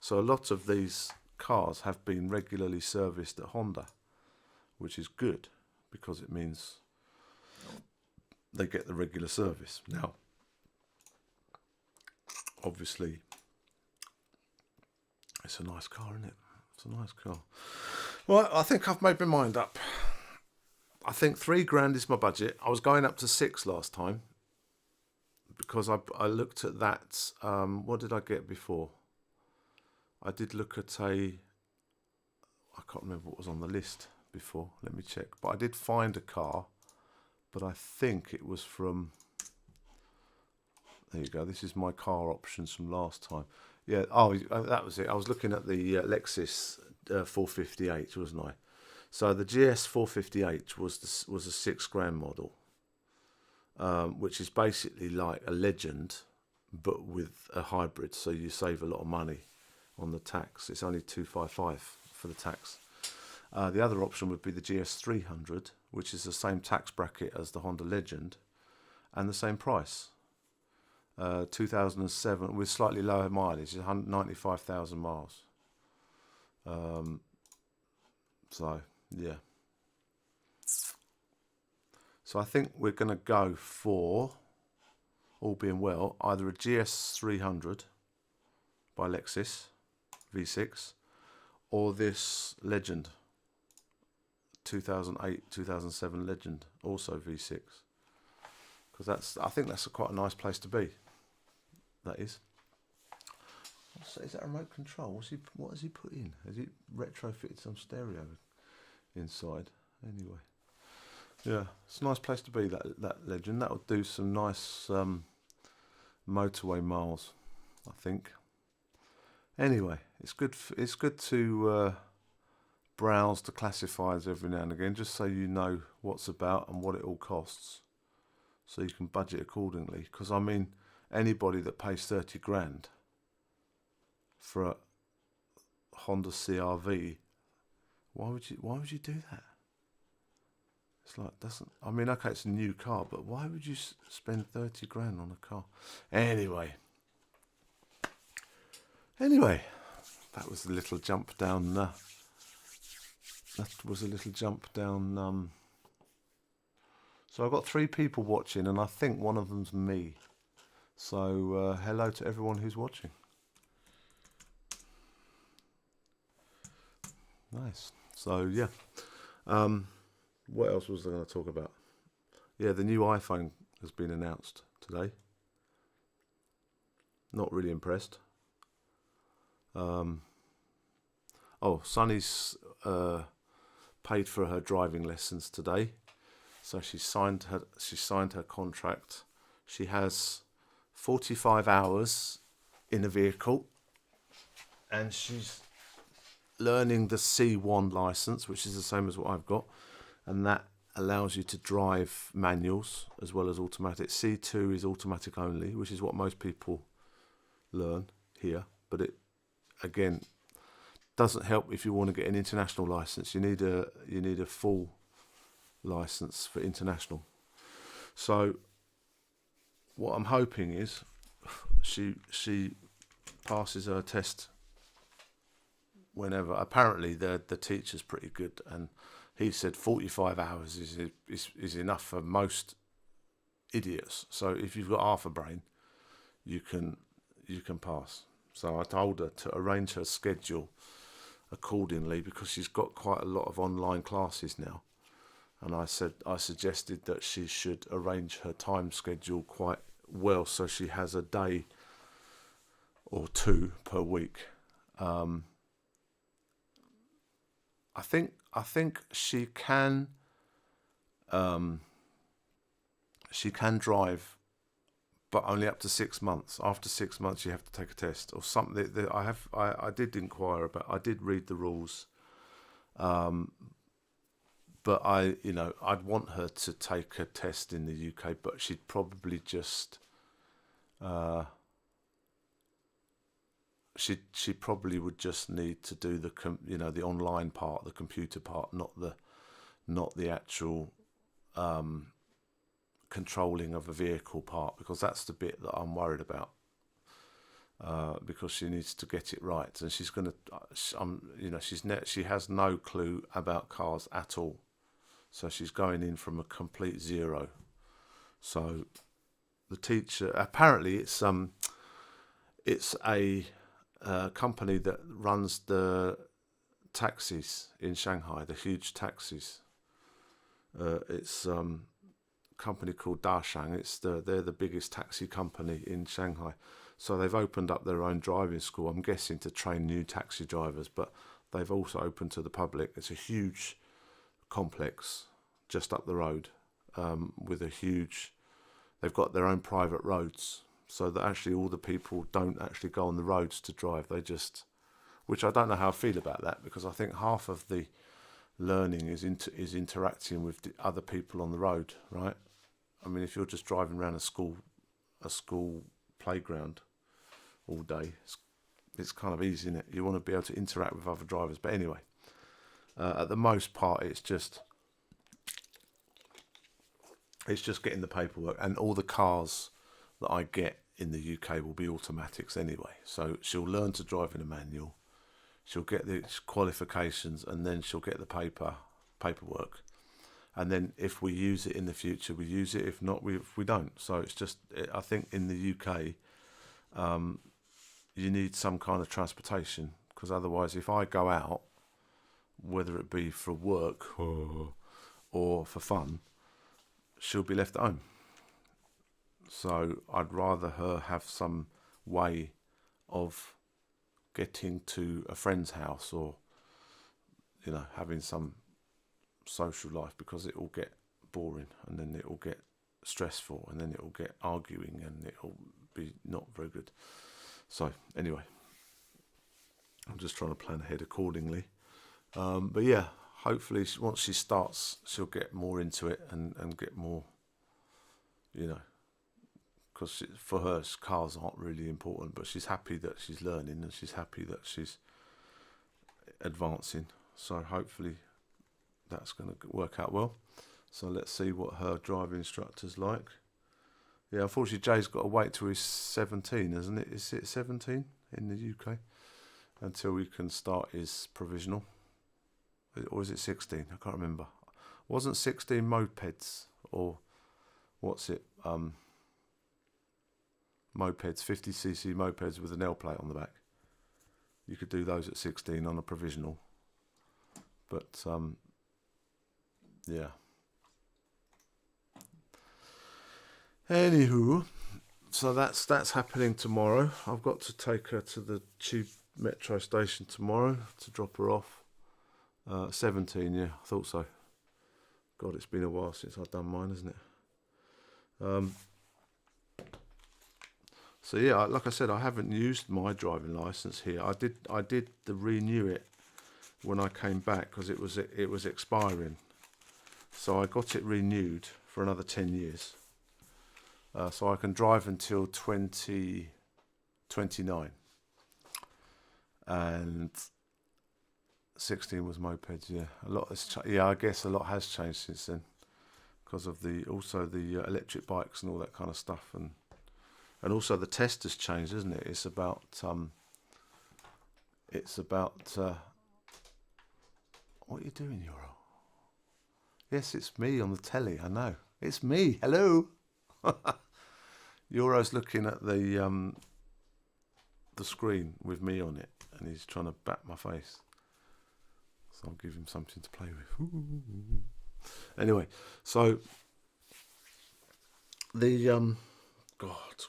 So a lot of these cars have been regularly serviced at Honda, which is good, because it means they get the regular service. Now, obviously, it's a nice car, isn't it? It's a nice car. Well, I think I've made my mind up. I think £3,000 is my budget. I was going up to 6 last time, because I looked at that. What did I get before? I did look at I can't remember what was on the list before. Let me check. But I did find a car, but I think it was from, there you go. This is my car options from last time. Yeah, that was it. I was looking at the Lexus 450h, wasn't I? So the GS 450h was a £6,000 model, which is basically like a Legend, but with a hybrid. So you save a lot of money on the tax. It's only 255 for the tax. The other option would be the GS 300, which is the same tax bracket as the Honda Legend, and the same price. 2007 with slightly lower mileage, 195,000 miles. So yeah. So I think we're going to go for, all being well, either a GS 300 by Lexus V6 or this Legend 2008-2007 Legend, also V6, because I think that's quite a nice place to be. That is. Is that a remote control? What has he put in? Has he retrofitted some stereo inside? Anyway, yeah, it's a nice place to be. That Legend, that will do some nice motorway miles, I think. Anyway, it's good. It's good to browse the classifieds every now and again, just so you know what's about and what it all costs, so you can budget accordingly. Because I mean, anybody that pays £30,000 for a Honda CR-V, why would you do that? It's like, I mean, okay, it's a new car, but why would you spend £30,000 on a car? Anyway, that was a little jump down. So I've got 3 people watching, and I think one of them's me. So hello to everyone who's watching. Nice. So yeah. What else was I going to talk about? Yeah, the new iPhone has been announced today. Not really impressed. Sunny's paid for her driving lessons today, so she signed her contract. She has 45 hours in a vehicle, and she's learning the C1 license, which is the same as what I've got, and that allows you to drive manuals as well as automatic. C2 is automatic only, which is what most people learn here, but it again doesn't help if you want to get an international license. You need a full license for international. So what I'm hoping is she passes her test whenever. Apparently the teacher's pretty good, and he said 45 hours is enough for most idiots. So if you've got half a brain, you can pass. So I told her to arrange her schedule accordingly, because she's got quite a lot of online classes now, and I suggested that she should arrange her time schedule quite well, so she has a day or 2 per week. I think she can drive, but only up to 6 months. After 6 months, you have to take a test or something. I did inquire about. I did read the rules, but I'd want her to take a test in the UK, but she'd probably just she probably would just need to do the online part, the computer part, not the actual controlling of a vehicle part, because that's the bit that I'm worried about, because she needs to get it right, and she's going to she has no clue about cars at all, so she's going in from a complete zero. So the teacher, apparently it's a company that runs the taxis in Shanghai, the huge taxis. It's company called Dashang. They're the biggest taxi company in Shanghai. So they've opened up their own driving school, I'm guessing to train new taxi drivers, but they've also opened to the public. It's a huge complex just up the road, they've got their own private roads, so that actually all the people don't actually go on the roads to drive. They just, which I don't know how I feel about that, because I think half of the learning is interacting with the other people on the road, right? I mean, if you're just driving around a school playground all day, it's kind of easy, isn't it? You want to be able to interact with other drivers. But anyway, at the most part, it's just getting the paperwork, and all the cars that I get in the UK will be automatics anyway. So she'll learn to drive in a manual, she'll get the qualifications, and then she'll get the paperwork. And then if we use it in the future, we use it. If not, we don't. So it's just, I think in the UK, you need some kind of transportation, because otherwise, if I go out, whether it be for work or for fun, she'll be left at home. So I'd rather her have some way of getting to a friend's house, or having some social life, because it will get boring, and then it will get stressful, and then it will get arguing, and it will be not very good. So anyway, I'm just trying to plan ahead accordingly. But yeah, hopefully once she starts, she'll get more into it and get more, because for her, cars aren't really important, but she's happy that she's learning, and she's happy that she's advancing. So hopefully that's going to work out well. So let's see what her driving instructor's like. Yeah, unfortunately, Jay's got to wait till he's 17, isn't it? Is it 17 in the UK until we can start his provisional? Or is it 16? I can't remember. Wasn't 16 mopeds or what's it? Mopeds, 50cc mopeds with an L plate on the back. You could do those at 16 on a provisional. But yeah. Anywho, so that's happening tomorrow. I've got to take her to the tube metro station tomorrow to drop her off. 17, yeah, I thought so. God, it's been a while since I've done mine, isn't it? So yeah, like I said, I haven't used my driving license here. I did the renew it when I came back because it was expiring. So I got it renewed for another 10 years. So I can drive until 2029. And 16 was mopeds, yeah. I guess a lot has changed since then because of the electric bikes and all that kind of stuff, and also the test has changed, isn't it? It's about what are you doing, Euro? Yes, it's me on the telly. I know it's me. Hello. Euro's looking at the screen with me on it, and he's trying to bat my face. So I'll give him something to play with. Anyway, so the God,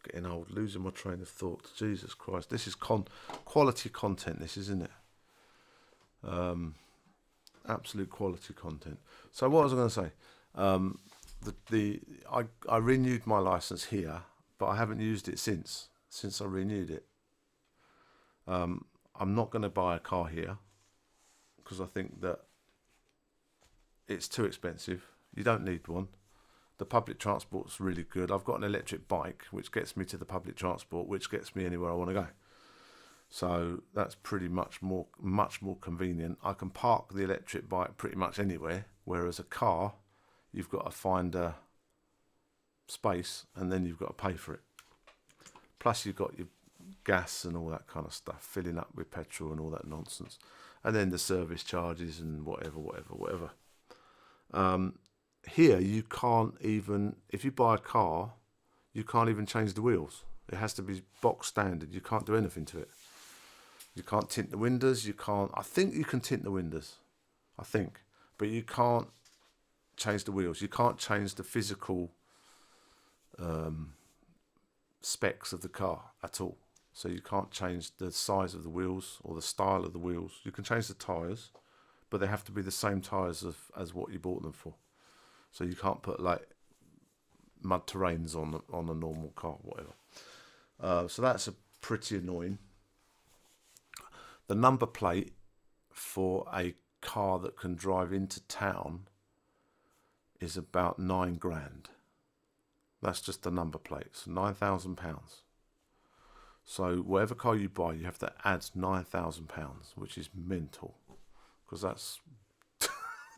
getting old, losing my train of thought. Jesus Christ, this is quality content. This isn't it? Absolute quality content. So what was I going to say? I renewed my license here, but I haven't used it since I renewed it. I'm not going to buy a car here because I think that it's too expensive. You don't need one. The public transport's really good. I've got an electric bike which gets me to the public transport, which gets me anywhere I want to go. So that's pretty much much more convenient. I can park the electric bike pretty much anywhere, whereas a car, you've got to find a space and then you've got to pay for it. Plus you've got your gas and all that kind of stuff, filling up with petrol and all that nonsense. And then the service charges and whatever. Here you can't even, if you buy a car, you can't even change the wheels. It has to be box standard. You can't do anything to it. You can't tint the windows. I think you can tint the windows. But you can't change the wheels. You can't change the physical specs of the car at all. So you can't change the size of the wheels or the style of the wheels. You can change the tyres, but they have to be the same tyres as what you bought them for. So you can't put like mud terrains on a normal car, whatever. So that's pretty annoying. The number plate for a car that can drive into town is about £9,000. That's just the number plate. So £9,000. So whatever car you buy, you have to add £9,000, which is mental, because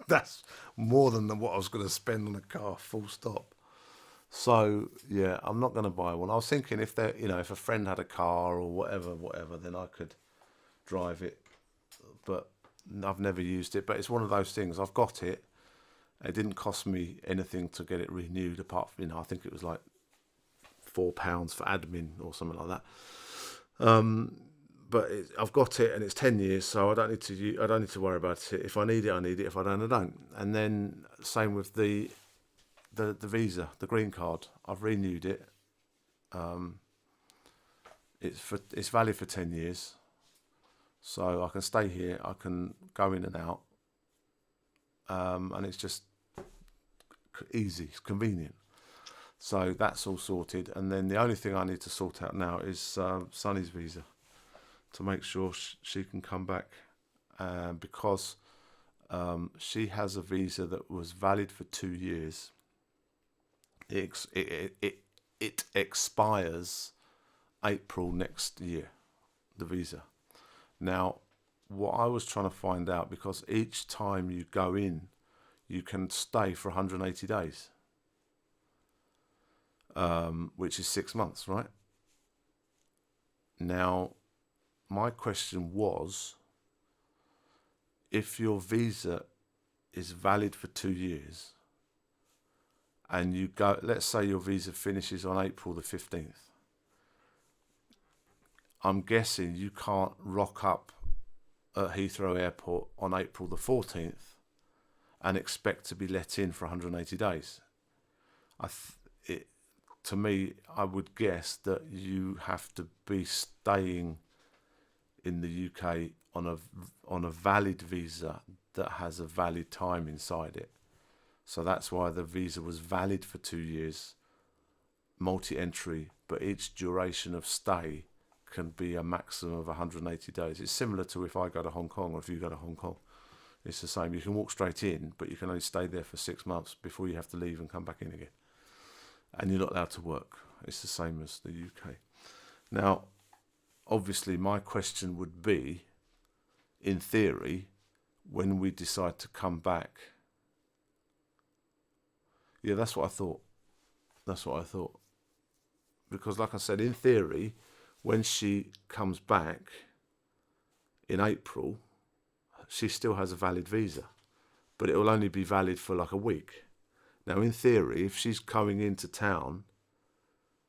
that's more than what I was going to spend on a car. Full stop. So yeah, I'm not going to buy one. I was thinking if a friend had a car or whatever, then I could drive it. But I've never used it. But it's one of those things. I've got it. It didn't cost me anything to get it renewed, apart from I think it was like £4 for admin or something like that. But I've got it, and it's 10 years, so I don't need to worry about it. If I need it, I need it. If I don't, I don't. And then same with the visa, the green card. I've renewed it. It's valid for 10 years, so I can stay here. I can go in and out, and it's just easy. It's convenient. So that's all sorted, and then the only thing I need to sort out now is Sunny's visa, to make sure she can come back, because she has a visa that was valid for 2 years. It expires April next year, the visa. Now, what I was trying to find out, because each time you go in, you can stay for 180 days. Which is 6 months, right? Now, my question was, if your visa is valid for 2 years and you go, let's say your visa finishes on April the 15th. I'm guessing you can't rock up at Heathrow Airport on April the 14th and expect to be let in for 180 days. To me, I would guess that you have to be staying in the UK on a valid visa that has a valid time inside it. So that's why the visa was valid for 2 years, multi-entry, but each duration of stay can be a maximum of 180 days. It's similar to if I go to Hong Kong or if you go to Hong Kong. It's the same. You can walk straight in, but you can only stay there for 6 months before you have to leave and come back in again. And you're not allowed to work. It's the same as the UK. Now, obviously, my question would be, in theory, when we decide to come back. Yeah, that's what I thought. Because like I said, in theory, when she comes back in April, she still has a valid visa, but it will only be valid for like a week. Now, in theory, if she's coming into town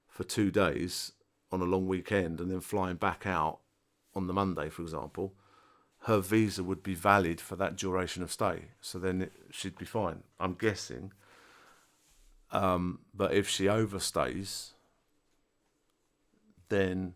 for 2 days on a long weekend and then flying back out on the Monday, for example, her visa would be valid for that duration of stay. So then she'd be fine, I'm guessing. But if she overstays, then,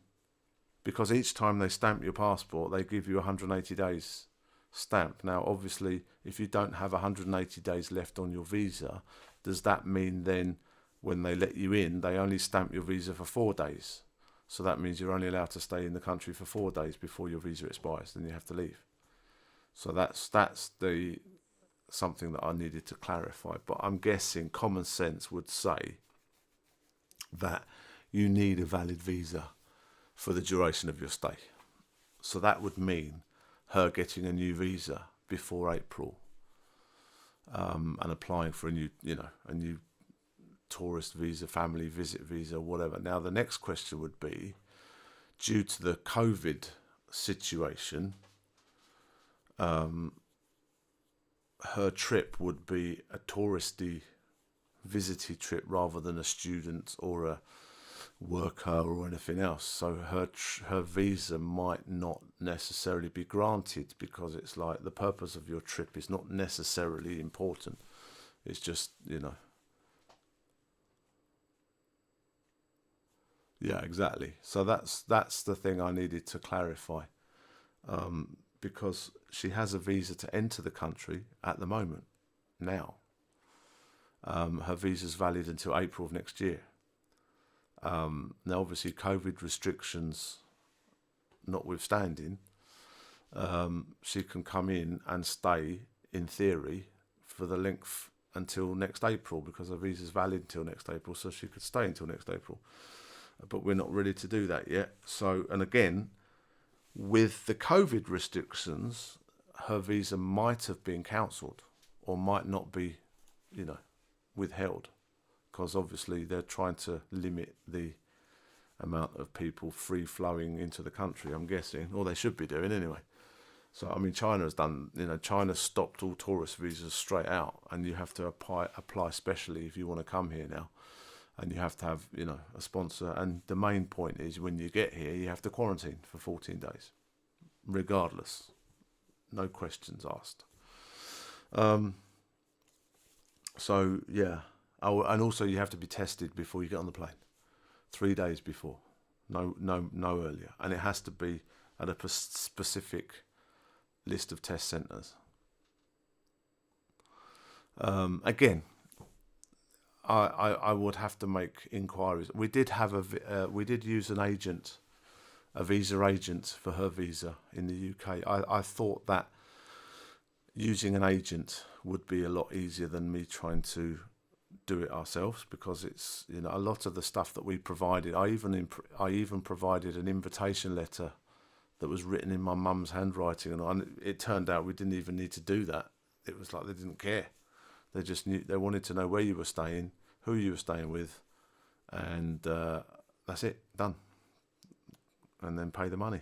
because each time they stamp your passport, they give you 180 days stamp. Now, obviously, if you don't have 180 days left on your visa, does that mean then when they let you in, they only stamp your visa for 4 days? So that means you're only allowed to stay in the country for 4 days before your visa expires, then you have to leave. So that's the something that I needed to clarify. But I'm guessing common sense would say that you need a valid visa for the duration of your stay. So that would mean her getting a new visa before April, and applying for a new tourist visa, family visit visa, whatever. Now, the next question would be, due to the COVID situation, her trip would be a touristy, visity trip rather than a student or a worker or anything else. So her visa might not necessarily be granted, because it's like the purpose of your trip is not necessarily important. It's just, yeah, exactly. So that's the thing I needed to clarify, because she has a visa to enter the country at the moment now. Her visa's valid until April of next year. Now, obviously, COVID restrictions notwithstanding, she can come in and stay, in theory, for the length until next April, because her visa's valid until next April, so she could stay until next April. But we're not ready to do that yet. So, and again, with the COVID restrictions, her visa might have been cancelled or might not be, withheld, because obviously they're trying to limit the amount of people free flowing into the country, I'm guessing, or they should be doing anyway. So, I mean, China's done, China stopped all tourist visas straight out, and you have to apply specially if you want to come here now. And you have to have, a sponsor. And the main point is, when you get here, you have to quarantine for 14 days, regardless. No questions asked. So, yeah. Oh, and also you have to be tested before you get on the plane. 3 days before. No earlier. And it has to be at a specific list of test centres. Again, I would have to make inquiries. We did have we did use an agent, a visa agent for her visa in the UK. I thought that using an agent would be a lot easier than me trying to do it ourselves, because it's, a lot of the stuff that we provided. I even provided an invitation letter that was written in my mum's handwriting, and it turned out we didn't even need to do that. It was like they didn't care. They just knew, they wanted to know where you were staying, who you were staying with, and that's it, done. And then pay the money.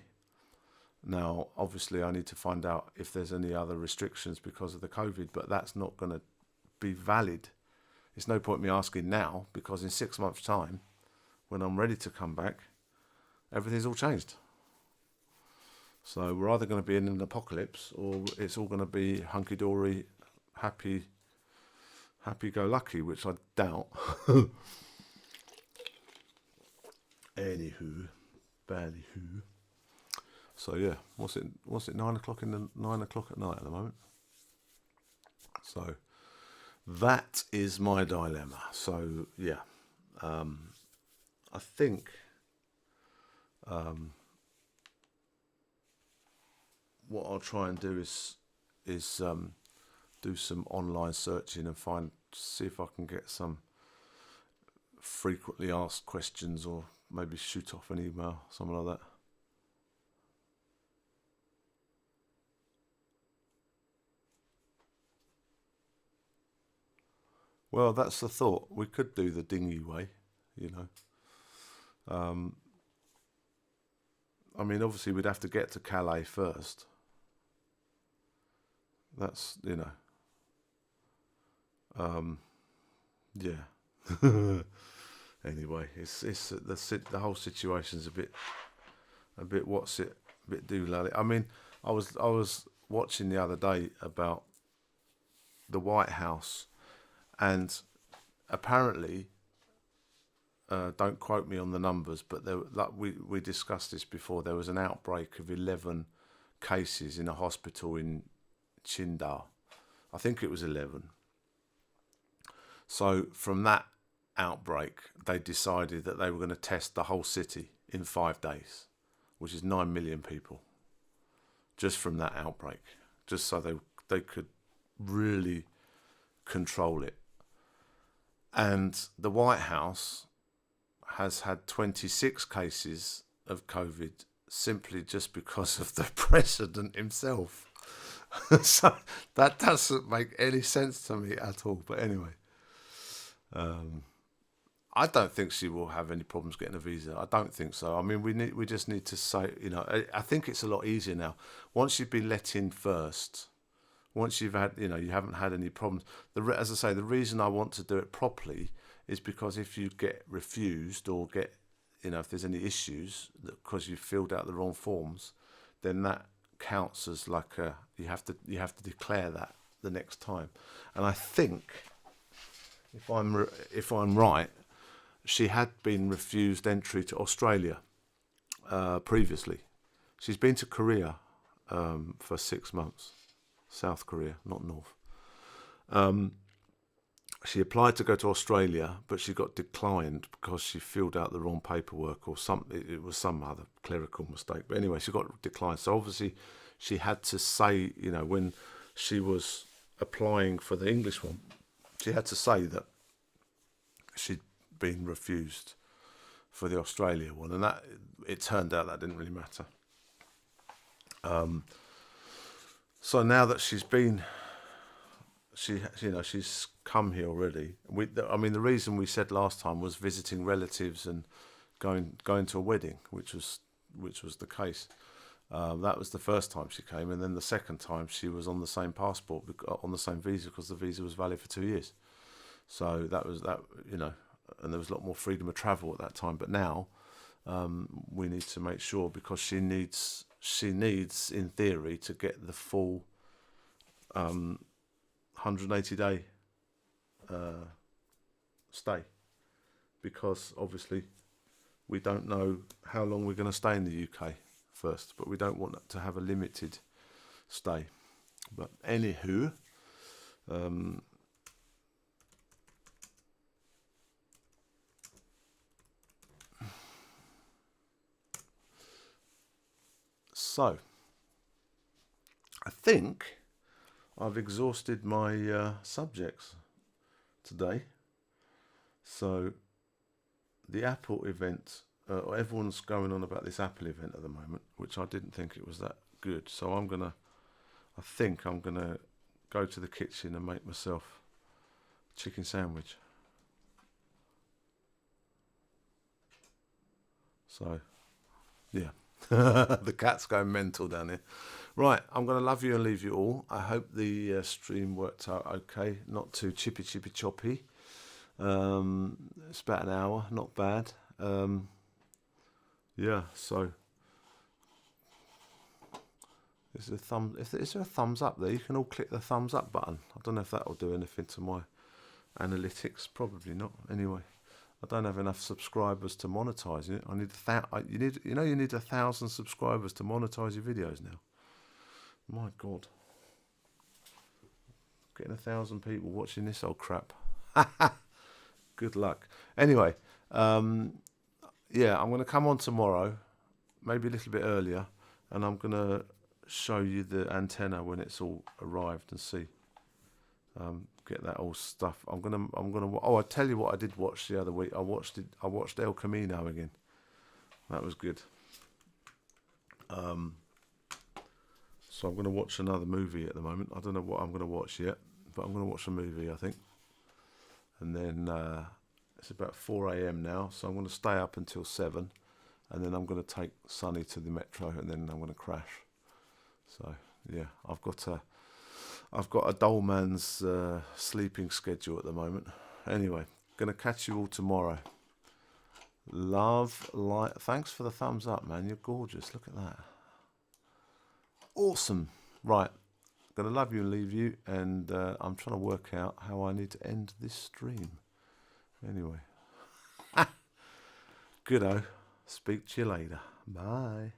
Now, obviously, I need to find out if there's any other restrictions because of the COVID, but that's not going to be valid. it's no point me asking now, because in 6 months' time, when I'm ready to come back, everything's all changed. So we're either going to be in an apocalypse, or it's all going to be hunky-dory, happy-go-lucky, which I doubt. Anywho, ballyhoo. So yeah, what's it 9 o'clock at night at the moment? So that is my dilemma. So yeah, I think what I'll try and do is do some online searching and see if I can get some frequently asked questions, or maybe shoot off an email, something like that. Well, that's the thought. We could do the dinghy way, you know. I mean, obviously we'd have to get to Calais first. That's, you know, yeah. Anyway, it's the whole situation's a bit a bit doolally. I mean, I was watching the other day about the White House, and apparently, don't quote me on the numbers, but we discussed this before. There was an outbreak of 11 cases in a hospital in Qingdao. I think it was 11. So from that outbreak, they decided that they were going to test the whole city in 5 days, which is 9 million people, just from that outbreak, just so they could really control it. And the White House has had 26 cases of COVID simply just because of the president himself. So that doesn't make any sense to me at all. But anyway, I don't think she will have any problems getting a visa. I don't think so. I mean, we just need to say, you know, I think it's a lot easier now. Once you've been let in first, once you've had, you know, you haven't had any problems. As I say, the reason I want to do it properly is because if you get refused, or get, you know, if there's any issues because you filled out the wrong forms, then that counts as like you have to declare that the next time. And I think, if I'm right, she had been refused entry to Australia previously. She's been to Korea for 6 months, South Korea, not North. She applied to go to Australia, but she got declined because she filled out the wrong paperwork, or it was some other clerical mistake. But anyway, she got declined. So obviously she had to say, you know, when she was applying for the English one, she had to say that she'd been refused for the Australia one, and that it turned out that didn't really matter. So now that she's come here already. I mean, the reason we said last time was visiting relatives and going to a wedding, which was the case. That was the first time she came, and then the second time she was on the same passport, on the same visa, because the visa was valid for 2 years. So that, you know, and there was a lot more freedom of travel at that time. But now we need to make sure, because she needs, in theory, to get the full 180-day stay, because obviously we don't know how long we're going to stay in the UK first, but we don't want to have a limited stay. But anywho, so I think I've exhausted my subjects today. So the Apple event, everyone's going on about this Apple event at the moment, which I didn't think it was that good. So I think I'm gonna go to the kitchen and make myself a chicken sandwich. So, yeah. The cat's going mental down here. Right, I'm going to love you and leave you all. I hope the stream worked out okay, not too chippy choppy. It's about an hour, not bad. Yeah, so is there a thumbs up there? You can all click the thumbs up button. I don't know if that will do anything to my analytics. Probably not. Anyway, I don't have enough subscribers to monetize it. I need you need 1,000 subscribers to monetize your videos now. My God, getting 1,000 people watching this old crap. Good luck. Anyway, yeah, I'm going to come on tomorrow, maybe a little bit earlier, and I'm going to show you the antenna when it's all arrived and see. Get that all stuff. I'm gonna. Oh, I tell you what, I did watch the other week. I watched El Camino again. That was good. So I'm gonna watch another movie at the moment. I don't know what I'm gonna watch yet, but I'm gonna watch a movie, I think. And then it's about 4 a.m. now, so I'm gonna stay up until 7, and then I'm gonna take Sonny to the metro, and then I'm gonna crash. So yeah, I've got a dull man's sleeping schedule at the moment. Anyway, gonna catch you all tomorrow. Love, light. Thanks for the thumbs up, man. You're gorgeous. Look at that. Awesome. Right. Gonna love you and leave you, and I'm trying to work out how I need to end this stream. Anyway. Goodo. Speak to you later. Bye.